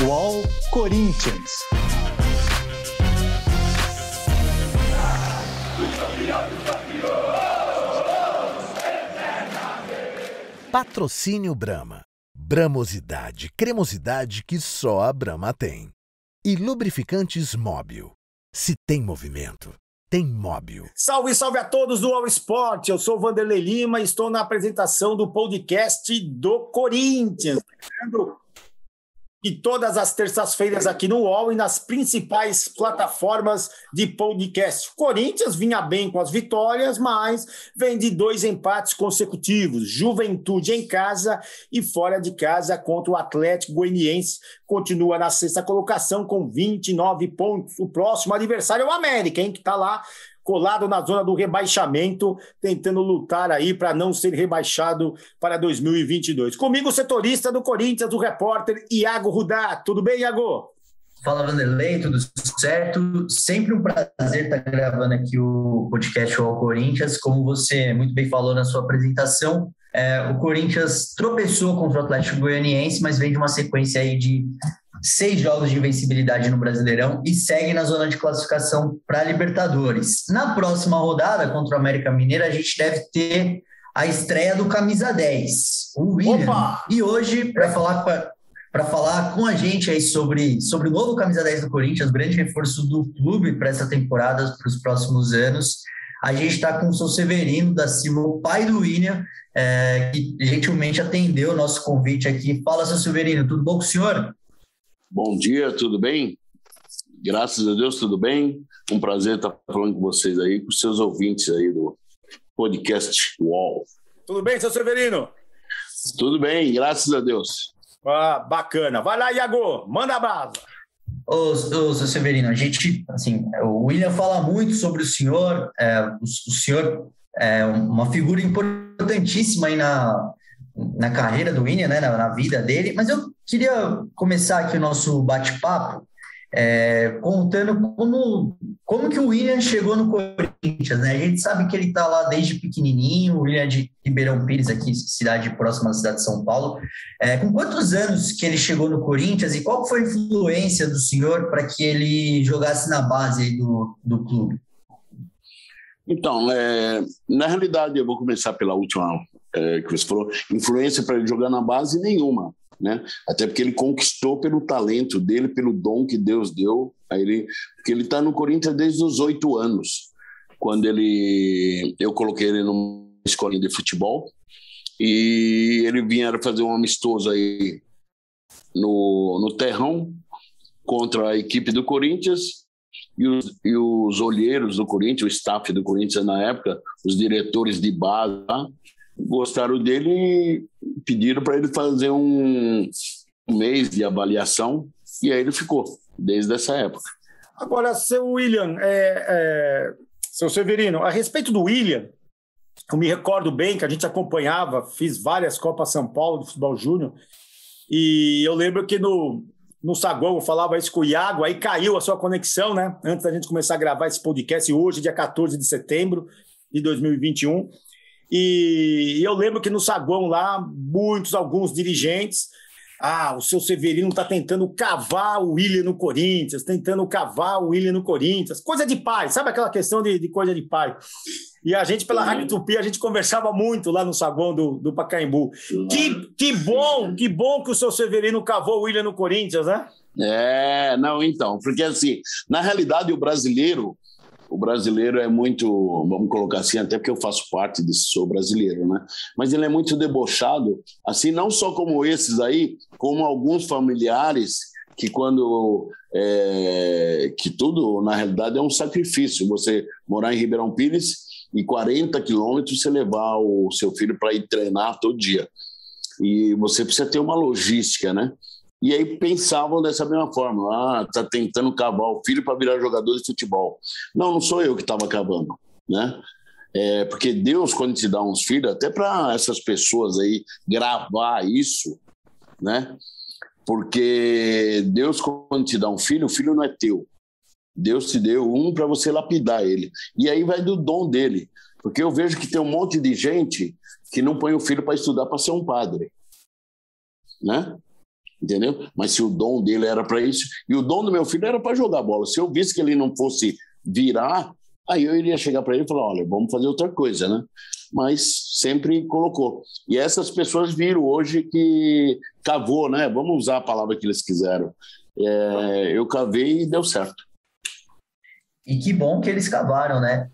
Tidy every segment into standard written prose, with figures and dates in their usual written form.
UOL Corinthians. Patrocínio Brahma. Bramosidade, cremosidade que só a Brahma tem. E lubrificantes Móbil. Se tem movimento, tem Móbil. Salve, salve a todos do All Sport. Eu sou o Vanderlei Lima e estou na apresentação do podcast do Corinthians. E todas as terças-feiras aqui no UOL e nas principais plataformas de podcast. O Corinthians vinha bem com as vitórias, mas vem de 2 empates consecutivos. Juventude em casa e fora de casa contra o Atlético Goianiense. Continua na 6ª colocação com 29 pontos. O próximo adversário é o América, hein, que está lá colado na zona do rebaixamento, tentando lutar aí para não ser rebaixado para 2022. Comigo, o setorista do Corinthians, o repórter Iago Rudá. Tudo bem, Iago? Fala, Vanderlei, tudo certo? Sempre um prazer estar gravando aqui o podcast ao Corinthians. Como você muito bem falou na sua apresentação, o Corinthians tropeçou contra o Atlético Goianiense, mas vem de uma sequência aí de 6 jogos de invencibilidade no Brasileirão e segue na zona de classificação para a Libertadores. Na próxima rodada, contra o América Mineiro, a gente deve ter a estreia do Camisa 10, o William. Opa! E hoje, para falar com a gente aí sobre o novo Camisa 10 do Corinthians, grande reforço do clube para essa temporada, para os próximos anos, a gente está com o Sr. Severino da Silva, o pai do William, que gentilmente atendeu o nosso convite aqui. Fala, Sr. Severino, tudo bom com o senhor? Bom dia, tudo bem? Graças a Deus, tudo bem? Um prazer estar falando com vocês aí, com os seus ouvintes aí do podcast UOL. Tudo bem, seu Severino? Tudo bem, graças a Deus. Ah, bacana. Vai lá, Iago, manda a brasa. Ô, seu Severino, a gente, assim, o William fala muito sobre o senhor, o senhor é uma figura importantíssima aí na carreira do William, né, na vida dele, mas eu queria começar aqui o nosso bate-papo contando como que o William chegou no Corinthians, né? A gente sabe que ele está lá desde pequenininho, o William é de Ribeirão Pires, aqui, cidade próxima da cidade de São Paulo. Com quantos anos que ele chegou no Corinthians e qual foi a influência do senhor para que ele jogasse na base aí do clube? Então, na realidade, eu vou começar pela última que você falou, influência para ele jogar na base nenhuma, né? Até porque ele conquistou pelo talento dele, pelo dom que Deus deu a ele, porque ele está no Corinthians desde os 8 anos, quando eu coloquei ele numa escolinha de futebol e ele vinha fazer um amistoso aí no Terrão contra a equipe do Corinthians e os olheiros do Corinthians, o staff do Corinthians na época, os diretores de base gostaram dele e pediram para ele fazer um mês de avaliação e aí ele ficou, desde essa época. Agora, seu William, seu Severino, a respeito do William, eu me recordo bem que a gente acompanhava, fiz várias Copas São Paulo de futebol júnior e eu lembro que no saguão eu falava isso com o Iago, aí caiu a sua conexão, né? Antes da gente começar a gravar esse podcast, hoje, dia 14 de setembro de 2021. E eu lembro que no saguão lá, alguns dirigentes, o seu Severino está tentando cavar o William no Corinthians, coisa de pai, sabe aquela questão de coisa de pai? E a gente, pela Rádio Tupi, a gente conversava muito lá no saguão do Pacaembu. Que bom que o seu Severino cavou o William no Corinthians, né? Então, porque assim, na realidade o brasileiro é muito, vamos colocar assim, até porque eu faço parte disso, sou brasileiro, né? Mas ele é muito debochado, assim, não só como esses aí, como alguns familiares que que tudo, na realidade, é um sacrifício. Você morar em Ribeirão Pires e 40 quilômetros você levar o seu filho para ir treinar todo dia. E você precisa ter uma logística, né? E aí pensavam dessa mesma forma, está tentando cavar o filho para virar jogador de futebol. Não sou eu que estava cavando, né? Porque Deus, quando te dá uns filhos, até para essas pessoas aí gravar isso, né? Porque Deus, quando te dá um filho, o filho não é teu. Deus te deu um para você lapidar ele. E aí vai do dom dele. Porque eu vejo que tem um monte de gente que não põe o filho para estudar para ser um padre, né? entendeu? Mas se o dom dele era para isso, e o dom do meu filho era para jogar bola. Se eu visse que ele não fosse virar, aí eu iria chegar para ele e falar, olha, vamos fazer outra coisa, né? Mas sempre colocou. E essas pessoas viram hoje que cavou, né? Vamos usar a palavra que eles quiseram. Eu cavei e deu certo. E que bom que eles cavaram, né?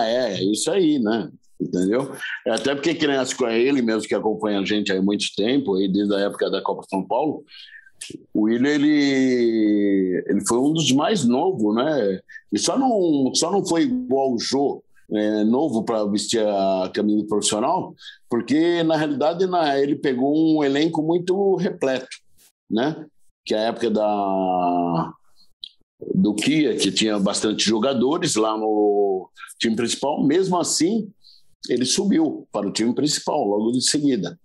É isso aí, né? Entendeu? Até porque criança com ele mesmo que acompanha a gente há muito tempo, aí desde a época da Copa São Paulo, o Willian, ele foi um dos mais novos, né? E só não foi igual o Jô, novo para vestir a camisa profissional, porque na realidade ele pegou um elenco muito repleto, né? Que é a época do Kia, que tinha bastante jogadores lá no time principal, mesmo assim ele subiu para o time principal logo de seguida,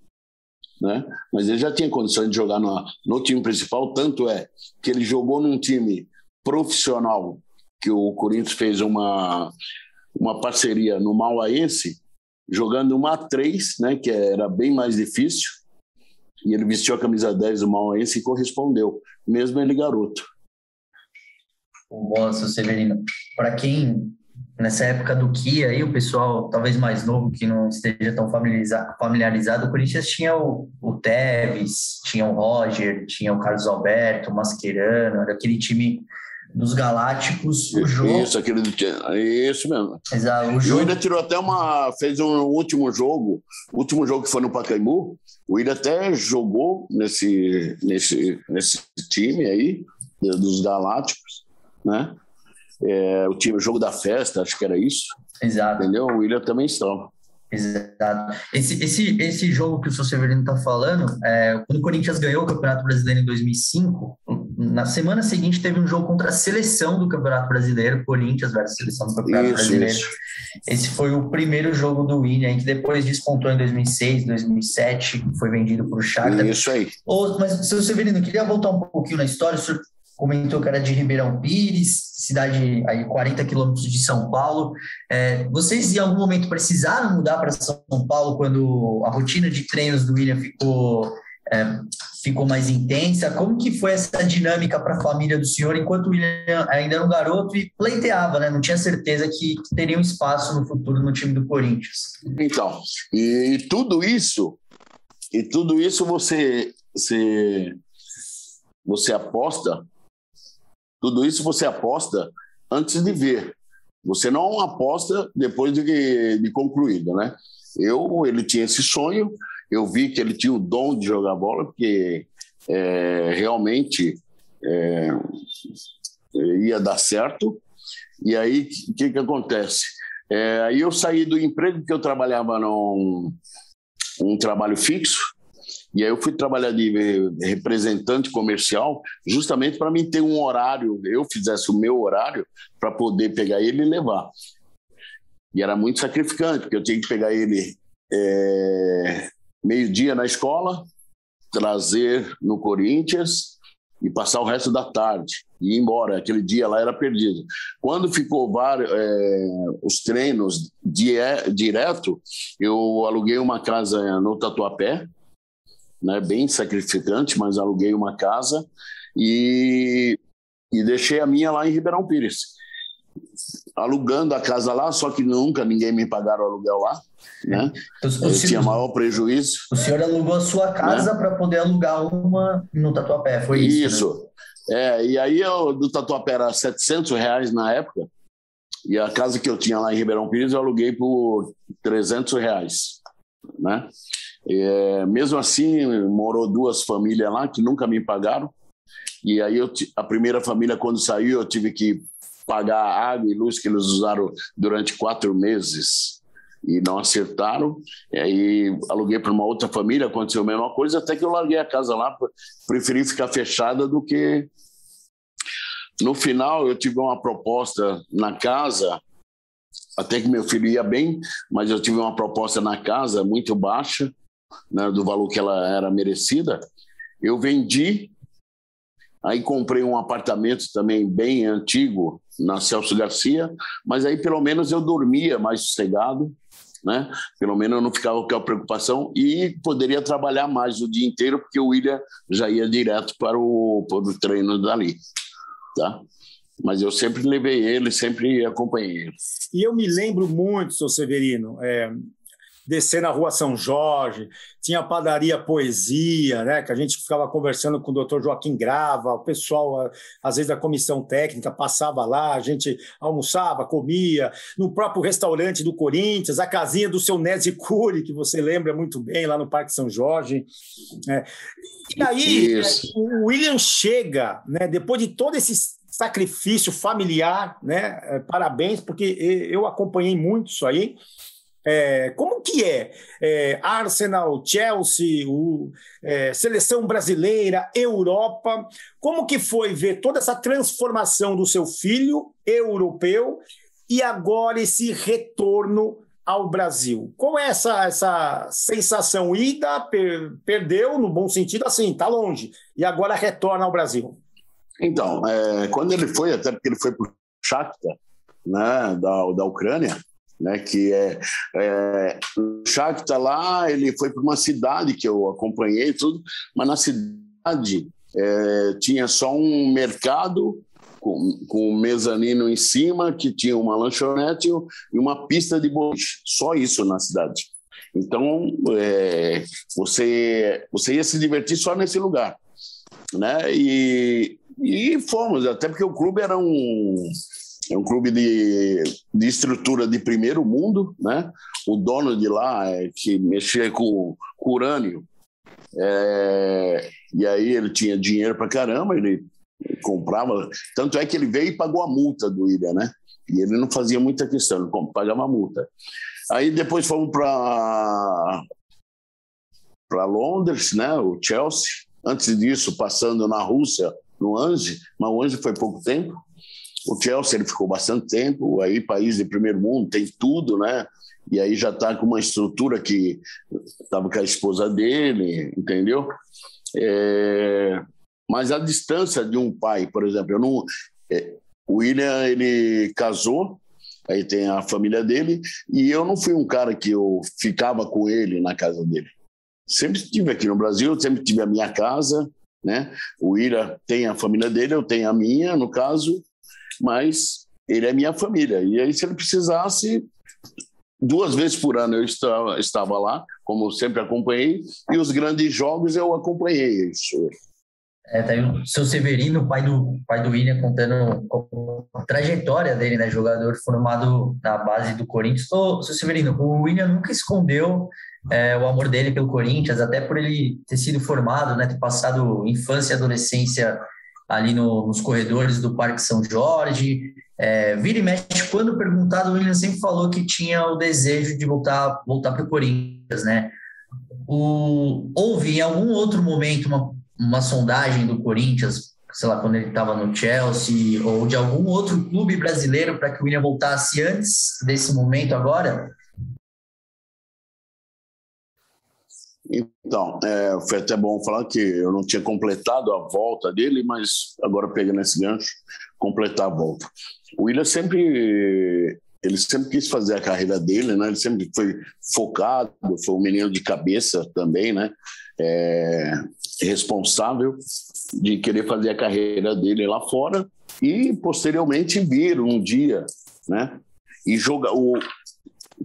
né? Mas ele já tinha condições de jogar no time principal, tanto é que ele jogou num time profissional, que o Corinthians fez uma parceria no Mauaense, jogando uma A3, né, que era bem mais difícil, e ele vestiu a camisa 10 do Mauaense e correspondeu, mesmo ele garoto. Bom, seu Severino, para quem nessa época do Kia, aí o pessoal talvez mais novo que não esteja tão familiarizado, o Corinthians tinha o Tevez, tinha o Roger, tinha o Carlos Alberto, o Mascherano, era aquele time dos Galácticos. O jogo... Isso mesmo. Exato, o Willian tirou até fez um último jogo que foi no Pacaembu, o Willian até jogou nesse time aí, dos Galácticos, né? O jogo da festa, acho que era isso. Exato. Entendeu? O Willian também estava. Exato. Esse jogo que o seu Severino está falando, quando o Corinthians ganhou o Campeonato Brasileiro em 2005, na semana seguinte teve um jogo contra a seleção do Campeonato Brasileiro, Corinthians versus seleção do Campeonato Brasileiro. Isso. Esse foi o primeiro jogo do Willian, que depois despontou em 2006, 2007, foi vendido para o Shakhtar. Isso aí. Mas, seu Severino, eu queria voltar um pouquinho na história. O senhor comentou que era de Ribeirão Pires, cidade aí 40 quilômetros de São Paulo. Vocês em algum momento precisaram mudar para São Paulo quando a rotina de treinos do Willian ficou mais intensa? Como que foi essa dinâmica para a família do senhor, enquanto o Willian ainda era um garoto e pleiteava, né? Não tinha certeza que teria um espaço no futuro no time do Corinthians. Então, e tudo isso você aposta. Tudo isso você aposta antes de ver. Você não aposta depois de concluído, né? Ele tinha esse sonho, eu vi que ele tinha o dom de jogar bola, porque realmente ia dar certo. E aí, o que acontece? Aí eu saí do emprego, que eu trabalhava num trabalho fixo, e aí eu fui trabalhar de representante comercial justamente para mim ter um horário, eu fizesse o meu horário para poder pegar ele e levar. E era muito sacrificante, porque eu tinha que pegar ele meio-dia na escola, trazer no Corinthians e passar o resto da tarde e ir embora. Aquele dia lá era perdido. Quando ficou os treinos direto, eu aluguei uma casa no Tatuapé, né, bem sacrificante, mas aluguei uma casa e deixei a minha lá em Ribeirão Pires, alugando a casa lá, só que nunca ninguém me pagaram o aluguel lá, né? Eu tinha maior prejuízo. O senhor alugou a sua casa, né, para poder alugar uma no Tatuapé, foi isso? Isso, né? E aí do Tatuapé era R$700 na época, e a casa que eu tinha lá em Ribeirão Pires eu aluguei por R$300, né? Mesmo assim, morou 2 famílias lá que nunca me pagaram. E aí a primeira família, quando saiu, eu tive que pagar a água e luz que eles usaram durante 4 meses e não acertaram. E aí aluguei para uma outra família, aconteceu a mesma coisa, até que eu larguei a casa lá, preferi ficar fechada do que... No final, eu tive uma proposta na casa, até que meu filho ia bem, mas eu tive uma proposta na casa muito baixa, né, do valor que ela era merecida. Eu vendi, aí comprei um apartamento também bem antigo na Celso Garcia, mas aí pelo menos eu dormia mais sossegado, né? Pelo menos eu não ficava com aquela preocupação e poderia trabalhar mais o dia inteiro, porque o William já ia direto para o treino dali, tá? Mas eu sempre levei ele, sempre acompanhei ele. E eu me lembro muito, seu Severino, descer na Rua São Jorge, tinha a padaria Poesia, né, que a gente ficava conversando com o doutor Joaquim Grava, o pessoal, às vezes, da comissão técnica passava lá, a gente almoçava, comia, no próprio restaurante do Corinthians, a casinha do seu Nézio Cury, que você lembra muito bem, lá no Parque São Jorge. E aí, o William chega, né, depois de todo esse sacrifício familiar, né, parabéns, porque eu acompanhei muito isso aí. Como que Arsenal, Chelsea, seleção brasileira, Europa, como que foi ver toda essa transformação do seu filho europeu e agora esse retorno ao Brasil? Qual é essa sensação? Ida, perdeu, no bom sentido, assim, está longe, e agora retorna ao Brasil. Então, quando ele foi, até porque ele foi para o Shakhtar, né, da Ucrânia, né, que o Shakhtar lá, ele foi para uma cidade que eu acompanhei tudo, mas na cidade tinha só um mercado com um mezanino em cima, que tinha uma lanchonete e uma pista de boliche, só isso na cidade. Então, você ia se divertir só nesse lugar, né? E fomos, até porque o clube era um clube de estrutura de primeiro mundo, né? O dono de lá que mexia com urânio, e aí ele tinha dinheiro para caramba, ele comprava, tanto é que ele veio e pagou a multa do William, né? E ele não fazia muita questão, ele pagava a multa. Aí depois fomos para Londres, né? O Chelsea. Antes disso, passando na Rússia, no Anze, mas o Anze foi pouco tempo. O Chelsea ele ficou bastante tempo, aí país de primeiro mundo, tem tudo, né? E aí já está com uma estrutura que estava com a esposa dele, entendeu? Mas a distância de um pai, por exemplo, o William, ele casou, aí tem a família dele, e eu não fui um cara que eu ficava com ele na casa dele. Sempre estive aqui no Brasil, sempre tive a minha casa, né? O William tem a família dele, eu tenho a minha, no caso, mas ele é minha família. E aí, se ele precisasse, 2 vezes por ano eu estava lá, como eu sempre acompanhei, e os grandes jogos eu acompanhei isso. Tá aí o seu Severino, pai do William, contando a trajetória dele, né? Jogador formado na base do Corinthians. Seu Severino, o William nunca escondeu o amor dele pelo Corinthians, até por ele ter sido formado, né? Ter passado infância e adolescência ali nos corredores do Parque São Jorge. Vira e mexe, quando perguntado, o William sempre falou que tinha o desejo de voltar para o Corinthians, né? Houve em algum outro momento uma sondagem do Corinthians, sei lá, quando ele estava no Chelsea, ou de algum outro clube brasileiro para que o William voltasse antes desse momento agora? Então, foi até bom falar que eu não tinha completado a volta dele, mas agora pegando esse gancho, completar a volta. O William sempre quis fazer a carreira dele, né? Ele sempre foi focado, foi um menino de cabeça também, né? Responsável de querer fazer a carreira dele lá fora e posteriormente vir um dia, né? E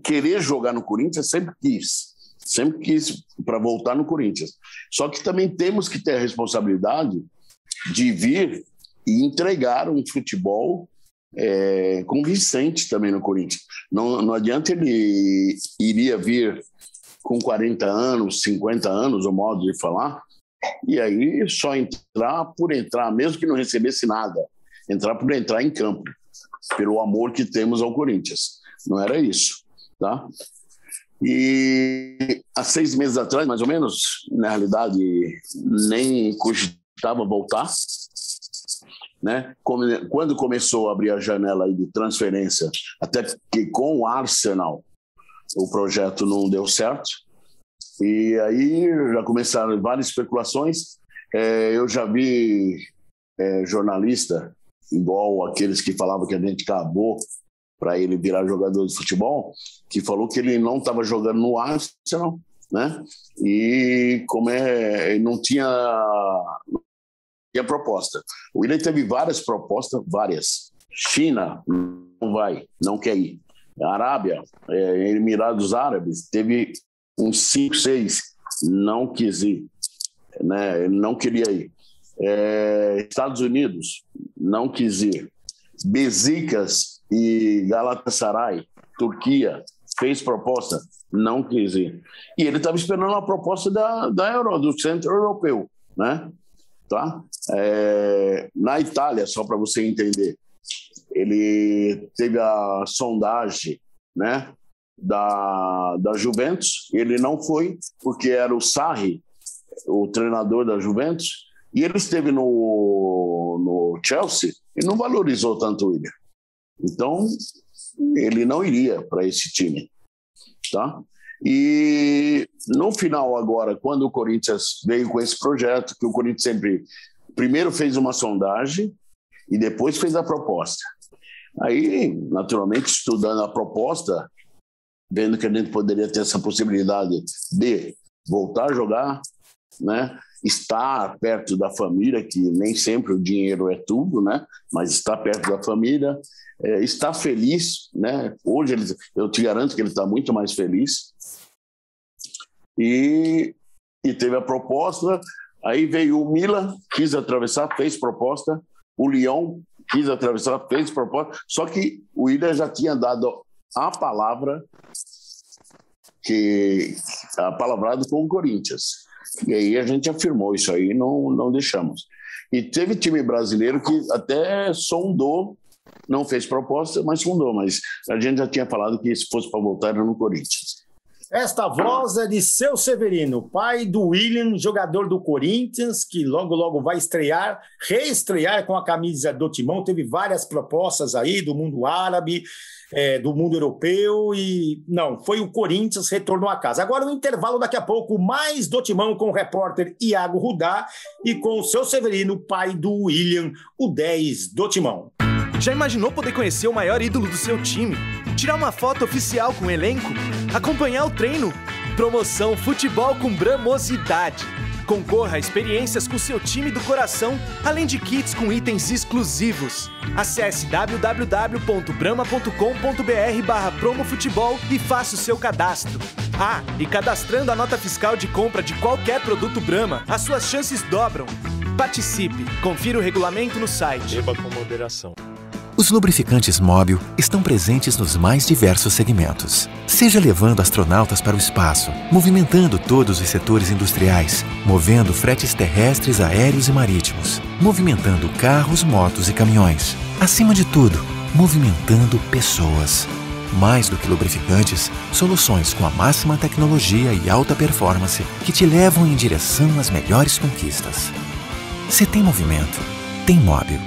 querer jogar no Corinthians sempre quis para voltar no Corinthians. Só que também temos que ter a responsabilidade de vir e entregar um futebol convincente também no Corinthians. Não adianta ele iria vir com 40 anos, 50 anos, o modo de falar, e aí só entrar por entrar, mesmo que não recebesse nada, entrar por entrar em campo, pelo amor que temos ao Corinthians. Não era isso, tá? E há 6 meses atrás, mais ou menos, na realidade, nem cogitava voltar, né? Quando começou a abrir a janela aí de transferência, até que com o Arsenal o projeto não deu certo, e aí já começaram várias especulações. Eu já vi jornalista, igual aqueles que falavam que a gente acabou para ele virar jogador de futebol, que falou que ele não estava jogando no Arsenal, né? E não tinha proposta. O Willian teve várias propostas, várias. China, não vai, não quer ir. Arábia, Emirados Árabes, teve uns 5, 6, não quis ir, né? Ele não queria ir. Estados Unidos, não quis ir. Besiktas e Galatasaray, Turquia, fez proposta, não quis ir. E ele estava esperando a proposta do Centro Europeu, né? Tá? Na Itália, só para você entender, ele teve a sondagem, né, da Juventus, ele não foi, porque era o Sarri, o treinador da Juventus, e ele esteve no Chelsea e não valorizou tanto ele. Então, ele não iria para esse time. Tá? E no final agora, quando o Corinthians veio com esse projeto, que o Corinthians sempre primeiro fez uma sondagem e depois fez a proposta. Aí, naturalmente, estudando a proposta, vendo que a gente poderia ter essa possibilidade de voltar a jogar, né? Estar perto da família, que nem sempre o dinheiro é tudo, né? Mas estar perto da família, estar feliz, né? Hoje eu te garanto que ele está muito mais feliz. E teve a proposta, aí veio o Milan, quis atravessar, fez proposta, o Lyon quis atravessar, fez proposta, só que o Willian já tinha dado a palavra palavrado com o Corinthians. E aí a gente afirmou isso aí, não deixamos. E teve time brasileiro que até sondou, não fez proposta, mas sondou. Mas a gente já tinha falado que se fosse para voltar era no Corinthians. Esta voz é de Seu Severino, pai do Willian, jogador do Corinthians, que logo vai reestrear com a camisa do Timão. Teve várias propostas aí do mundo árabe, do mundo europeu, e não, foi o Corinthians, retornou a casa. Agora no intervalo, daqui a pouco, mais do Timão com o repórter Iago Rudá e com o Seu Severino, pai do Willian, o 10 do Timão. Já imaginou poder conhecer o maior ídolo do seu time? Tirar uma foto oficial com o elenco? Acompanhar o treino? Promoção Futebol com Bramosidade. Concorra a experiências com seu time do coração, além de kits com itens exclusivos. Acesse www.brama.com.br/promofutebol e faça o seu cadastro. E cadastrando a nota fiscal de compra de qualquer produto Brahma, as suas chances dobram. Participe. Confira o regulamento no site. Beba com moderação. Os lubrificantes Mobil estão presentes nos mais diversos segmentos. Seja levando astronautas para o espaço, movimentando todos os setores industriais, movendo fretes terrestres, aéreos e marítimos, movimentando carros, motos e caminhões. Acima de tudo, movimentando pessoas. Mais do que lubrificantes, soluções com a máxima tecnologia e alta performance que te levam em direção às melhores conquistas. Se tem movimento, tem Mobil.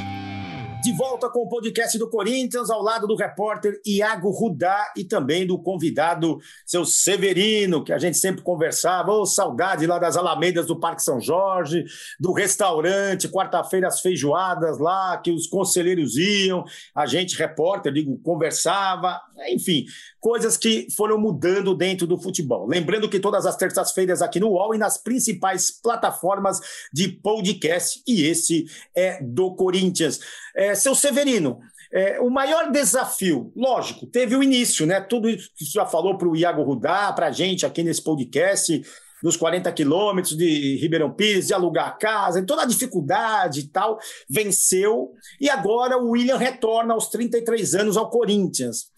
De volta com o podcast do Corinthians, ao lado do repórter Iago Rudá e também do convidado, Seu Severino, que a gente sempre conversava. Saudade lá das Alamedas do Parque São Jorge, do restaurante, quarta-feira as feijoadas lá, que os conselheiros iam, a gente, repórter, conversava, enfim, coisas que foram mudando dentro do futebol. Lembrando que todas as terças-feiras aqui no UOL e nas principais plataformas de podcast, e esse é do Corinthians. Seu Severino, o maior desafio, lógico, teve o início, né? Tudo isso que você já falou para o Iago Rudá, para a gente aqui nesse podcast, dos 40 quilômetros de Ribeirão Pires, de alugar a casa, toda a dificuldade e tal, venceu, e agora o Willian retorna aos 33 anos ao Corinthians.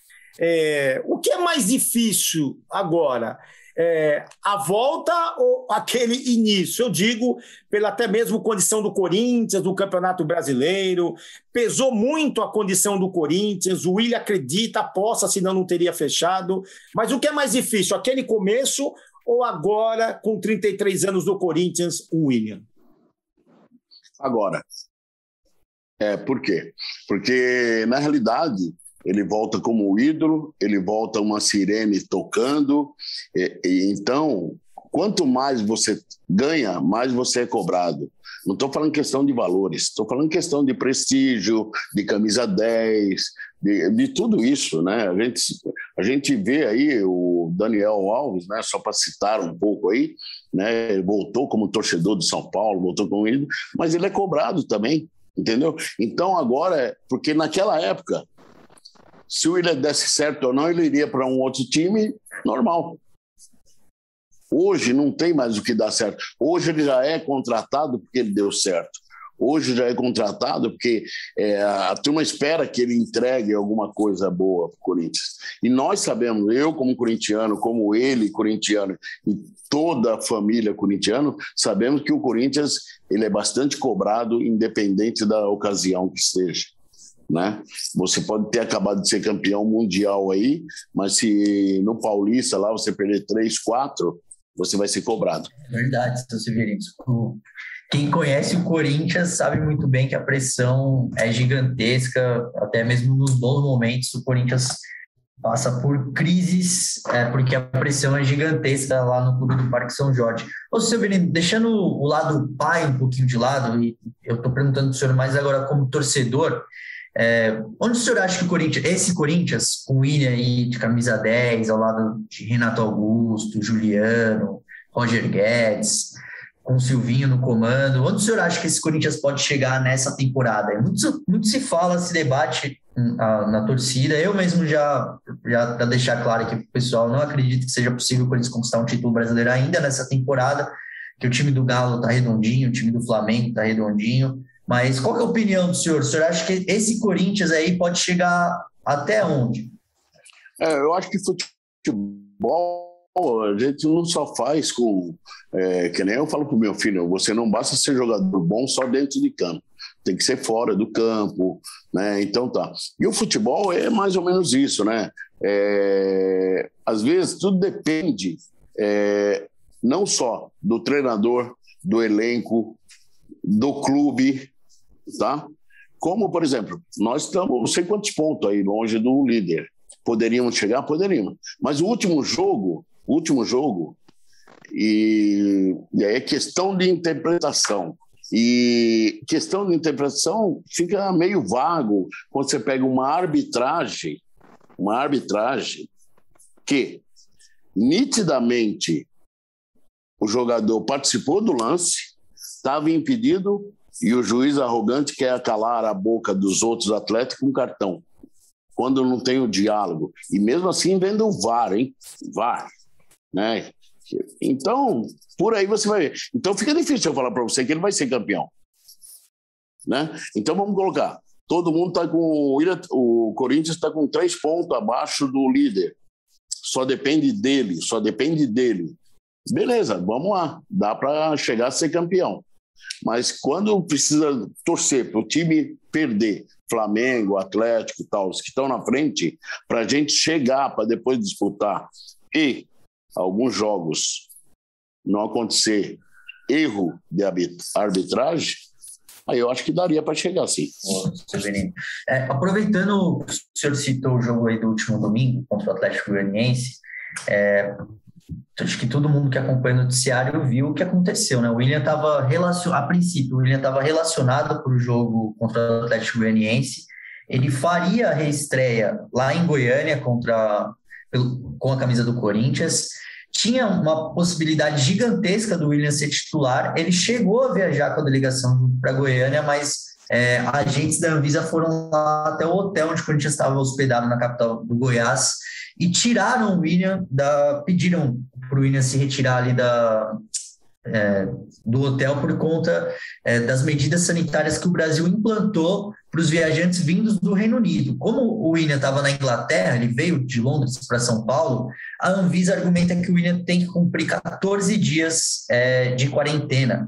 O que é mais difícil agora? A volta ou aquele início? Eu digo, pela até mesmo condição do Corinthians, do Campeonato Brasileiro, pesou muito a condição do Corinthians, o Willian acredita, aposta, senão não teria fechado, mas o que é mais difícil, aquele começo ou agora, com 33 anos do Corinthians, o Willian? Agora. Por quê? Porque, na realidade, ele volta como ídolo, ele volta uma sirene tocando, então, quanto mais você ganha, mais você é cobrado. Não estou falando questão de valores, estou falando questão de prestígio, de camisa 10, de tudo isso, né? A gente vê aí o Daniel Alves, né? Só para citar um pouco aí, né? Ele voltou como torcedor do São Paulo, voltou como ídolo, mas ele é cobrado também, entendeu? Então agora, porque naquela época, se o Willian desse certo ou não, ele iria para um outro time normal. Hoje não tem mais o que dar certo. Hoje ele já é contratado porque ele deu certo. Hoje já é contratado porque a turma espera que ele entregue alguma coisa boa para o Corinthians. E nós sabemos, eu como corintiano, como ele corintiano e toda a família corintiana, sabemos que o Corinthians ele é bastante cobrado, independente da ocasião que esteja. Né? Você pode ter acabado de ser campeão mundial aí, mas se no Paulista lá você perder 3, 4, você vai ser cobrado. É verdade, seu Severino. Quem conhece o Corinthians sabe muito bem que a pressão é gigantesca, até mesmo nos bons momentos o Corinthians passa por crises, porque a pressão é gigantesca lá no clube do Parque São Jorge. Ô, Severino, deixando o lado pai um pouquinho de lado, e eu estou perguntando para o senhor mais agora como torcedor, onde o senhor acha que o Corinthians, esse Corinthians, com o Willian aí de camisa 10, ao lado de Renato Augusto, Juliano, Roger Guedes, com o Silvinho no comando, onde o senhor acha que esse Corinthians pode chegar nessa temporada? Muito se fala, se debate na torcida. Eu mesmo já para deixar claro aqui para o pessoal, não acredito que seja possível o Corinthians conquistar um título brasileiro ainda nessa temporada, que o time do Galo está redondinho, o time do Flamengo está redondinho. Mas qual que é a opinião do senhor? O senhor acha que esse Corinthians aí pode chegar até onde? Eu acho que futebol a gente não só faz com... que nem eu falo para o meu filho, você não basta ser jogador bom só dentro de campo. Tem que ser fora do campo, né? Então tá. E o futebol é mais ou menos isso, né? Às vezes tudo depende não só do treinador, do elenco, do clube, tá? Como, por exemplo, nós estamos não sei quantos pontos aí longe do líder. Poderíamos chegar? Poderíamos. Mas o último jogo, e aí é questão de interpretação. E questão de interpretação fica meio vago quando você pega uma arbitragem que nitidamente o jogador participou do lance, estava impedido e o juiz arrogante quer calar a boca dos outros atletas com cartão, quando não tem o diálogo. E mesmo assim vendo o VAR, hein? VAR, né? Então, por aí você vai ver. Então fica difícil eu falar para você que ele vai ser campeão, né? Então vamos colocar, todo mundo está com... O Corinthians está com 3 pontos abaixo do líder. Só depende dele. Beleza, vamos lá. Dá para chegar a ser campeão. Mas quando precisa torcer para o time perder, Flamengo, Atlético e tal, os que estão na frente, para a gente chegar para depois disputar e alguns jogos não acontecer erro de arbitragem, aí eu acho que daria para chegar sim. Aproveitando, o senhor citou o jogo aí do último domingo contra o Atlético Goianiense, acho que todo mundo que acompanha o noticiário viu o que aconteceu, né? O Willian estava a princípio, o Willian estava relacionado para o jogo contra o Atlético Goianiense. Ele faria a reestreia lá em Goiânia com a camisa do Corinthians. Tinha uma possibilidade gigantesca do Willian ser titular. Ele chegou a viajar com a delegação para Goiânia, mas agentes da Anvisa foram lá até o hotel onde o Corinthians estava hospedado na capital do Goiás e tiraram o Willian, pediram para o Willian se retirar ali do hotel por conta das medidas sanitárias que o Brasil implantou para os viajantes vindos do Reino Unido. Como o Willian estava na Inglaterra, ele veio de Londres para São Paulo, a Anvisa argumenta que o Willian tem que cumprir 14 dias de quarentena.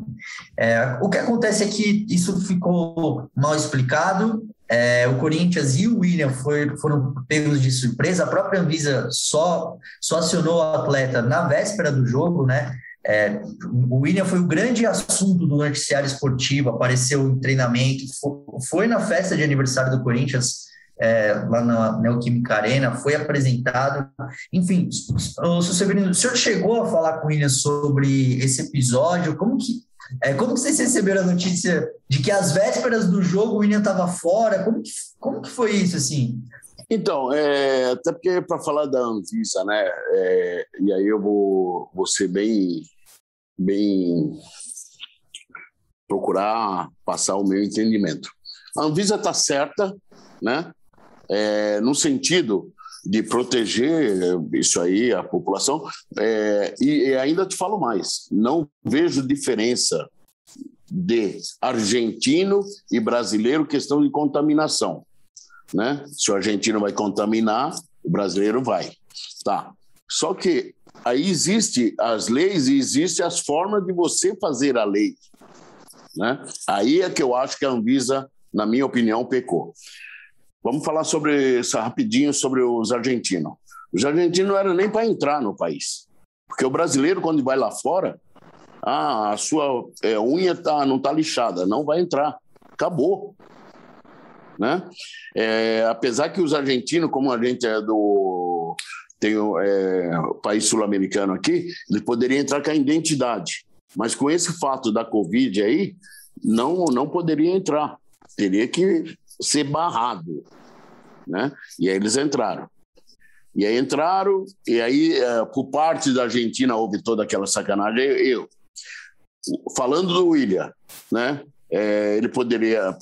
O que acontece é que isso ficou mal explicado. O Corinthians e o Willian foram pegos de surpresa. A própria Anvisa só acionou o atleta na véspera do jogo, né? O Willian foi o grande assunto do noticiário esportivo, apareceu em treinamento, foi na festa de aniversário do Corinthians, lá na Neoquímica Arena, foi apresentado. Enfim, o senhor chegou a falar com o Willian sobre esse episódio? Como que vocês receberam a notícia de que às vésperas do jogo o Willian estava fora? Como que foi isso, assim? Então, até porque para falar da Anvisa, né? E aí eu vou ser bem procurar passar o meu entendimento. A Anvisa está certa, né? No sentido de proteger isso aí, a população, e ainda te falo mais, não vejo diferença de argentino e brasileiro questão de contaminação, né? Se o argentino vai contaminar, o brasileiro vai. Tá. Só que aí existem as leis e existem as formas de você fazer a lei, né? Aí é que eu acho que a Anvisa, na minha opinião, pecou. Vamos falar rapidinho sobre os argentinos. Os argentinos não eram nem para entrar no país, porque o brasileiro, quando vai lá fora, a sua unha não está lixada, não vai entrar. Acabou. Né? Apesar que os argentinos, como a gente tem o país sul-americano aqui, eles poderiam entrar com a identidade. Mas com esse fato da Covid aí, não poderia entrar. Teria que ser barrado. Né? E aí eles entraram. E aí, por parte da Argentina, houve toda aquela sacanagem. Falando do William, né? Ele poderia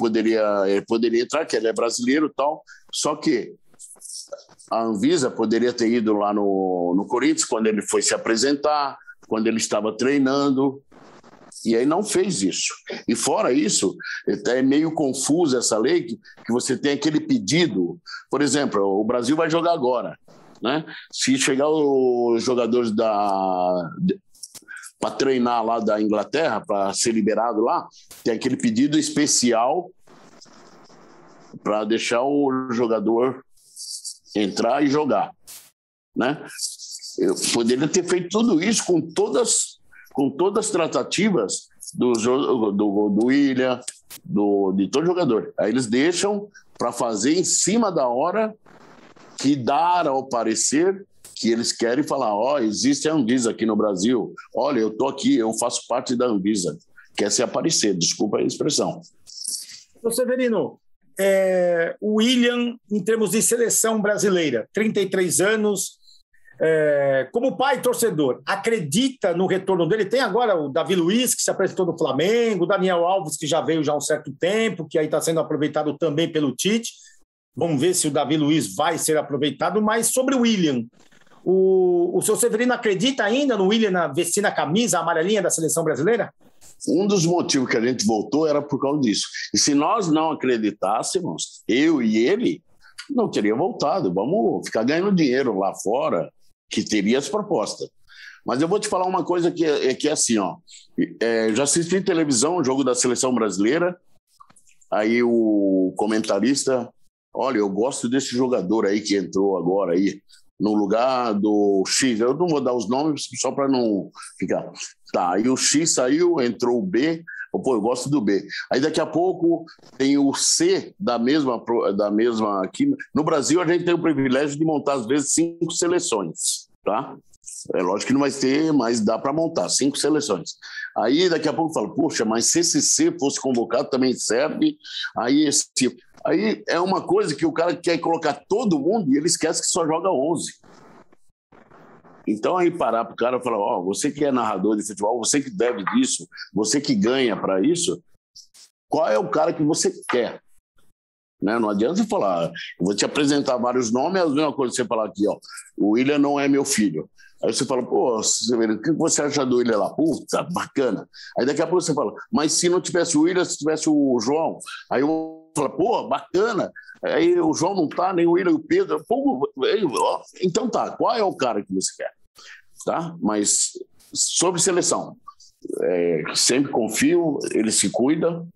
entrar, que ele é brasileiro e tal, só que a Anvisa poderia ter ido lá no Corinthians quando ele foi se apresentar, quando ele estava treinando, e aí não fez isso. E fora isso, é meio confusa essa lei, que você tem aquele pedido, por exemplo, o Brasil vai jogar agora, né? Se chegar os jogadores para treinar lá da Inglaterra, para ser liberado lá, tem aquele pedido especial para deixar o jogador entrar e jogar, né? Eu poderia ter feito tudo isso com todas as tratativas do William, de todo jogador. Aí eles deixam para fazer em cima da hora, que dar ao parecer que eles querem falar, existe a Anvisa aqui no Brasil, olha, eu estou aqui, eu faço parte da Anvisa, quer se aparecer, desculpa a expressão. Ô Severino, o William, em termos de seleção brasileira, 33 anos, como pai e torcedor, acredita no retorno dele? Tem agora o Davi Luiz, que se apresentou no Flamengo, o Daniel Alves, que já veio já há um certo tempo, que aí está sendo aproveitado também pelo Tite. Vamos ver se o Davi Luiz vai ser aproveitado, mas sobre o William, o seu Severino acredita ainda no William vestindo a camisa amarelinha da seleção brasileira? Um dos motivos que a gente voltou era por causa disso. E se nós não acreditássemos, eu e ele, não teria voltado. Vamos ficar ganhando dinheiro lá fora, que teria as propostas. Mas eu vou te falar uma coisa que é assim, já assisti televisão, o jogo da seleção brasileira, aí o comentarista, olha, eu gosto desse jogador aí que entrou agora aí, no lugar do X, eu não vou dar os nomes só para não ficar. Tá, aí o X saiu, entrou o B, eu gosto do B. Aí daqui a pouco tem o C da mesma aqui. No Brasil a gente tem o privilégio de montar às vezes 5 seleções, tá? É lógico que não vai ter, mas dá para montar 5 seleções. Aí daqui a pouco fala, poxa, mas se esse C fosse convocado também serve. Aí é uma coisa que o cara quer colocar todo mundo e ele esquece que só joga 11. Então aí parar para o cara e falar, você que é narrador de futebol, você que deve disso, você que ganha para isso, qual é o cara que você quer? Né? Não adianta você falar, eu vou te apresentar vários nomes, é a mesma coisa que você falar aqui, o William não é meu filho. Aí você fala, Severino, o que você acha do William lá? Puta, bacana. Aí daqui a pouco você fala, mas se não tivesse o William, se tivesse o João? Aí eu falo, bacana. Aí o João não tá, nem o William e o Pedro. Então tá, qual é o cara que você quer? Tá? Mas sobre seleção, sempre confio, ele se cuida.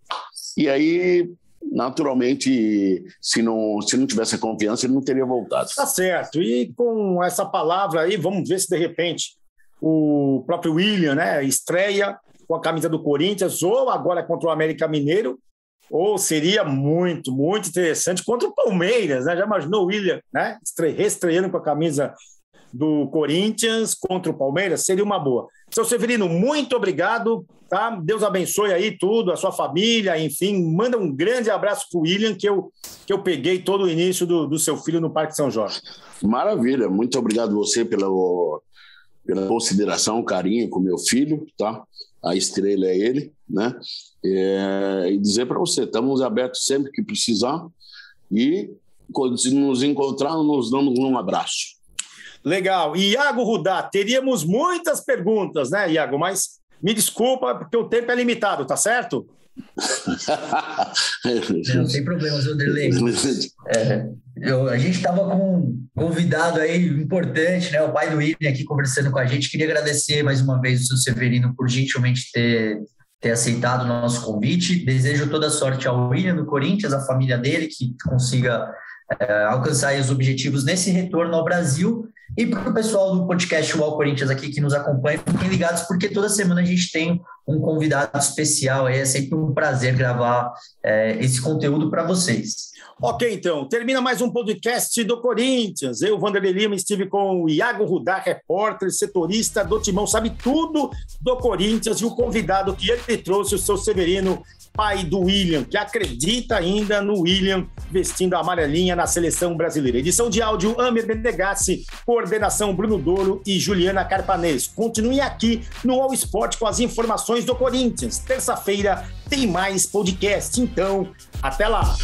E aí, naturalmente, se não tivesse a confiança, ele não teria voltado. Tá certo. E com essa palavra aí, vamos ver se de repente o próprio William, né, estreia com a camisa do Corinthians, ou agora contra o América Mineiro, ou seria muito, muito interessante contra o Palmeiras, né? Já imaginou o William, né, reestreando com a camisa do Corinthians contra o Palmeiras, seria uma boa. Seu Severino, muito obrigado, tá? Deus abençoe aí tudo, a sua família, enfim, manda um grande abraço pro William, que eu peguei todo o início do seu filho no Parque São Jorge. Maravilha, muito obrigado você pela consideração, carinho com meu filho, tá? A estrela é ele, né? E dizer para você, estamos abertos sempre que precisar e quando nos encontrar, nos damos um abraço. Legal. E Iago Rudá, teríamos muitas perguntas, né, Iago? Mas me desculpa, porque o tempo é limitado, tá certo? Não, sem problemas, Vanderlei. A gente estava com um convidado aí importante, né? O pai do William aqui conversando com a gente. Queria agradecer mais uma vez o seu Severino por gentilmente ter aceitado o nosso convite. Desejo toda a sorte ao William do Corinthians, à família dele, que consiga alcançar os objetivos nesse retorno ao Brasil. E para o pessoal do podcast UOL Corinthians aqui que nos acompanha, fiquem ligados, porque toda semana a gente tem um convidado especial. É sempre um prazer gravar esse conteúdo para vocês. Ok, então, termina mais um podcast do Corinthians. Eu, Vanderlei Lima, estive com o Iago Rudá, repórter, setorista do Timão, sabe tudo do Corinthians, e o convidado que ele trouxe, o seu Severino, pai do William, que acredita ainda no William vestindo a amarelinha na seleção brasileira. Edição de áudio, Amer Benegassi, coordenação Bruno Dolo e Juliana Carpanês. Continue aqui no All Sport com as informações do Corinthians. Terça-feira tem mais podcast, então até lá!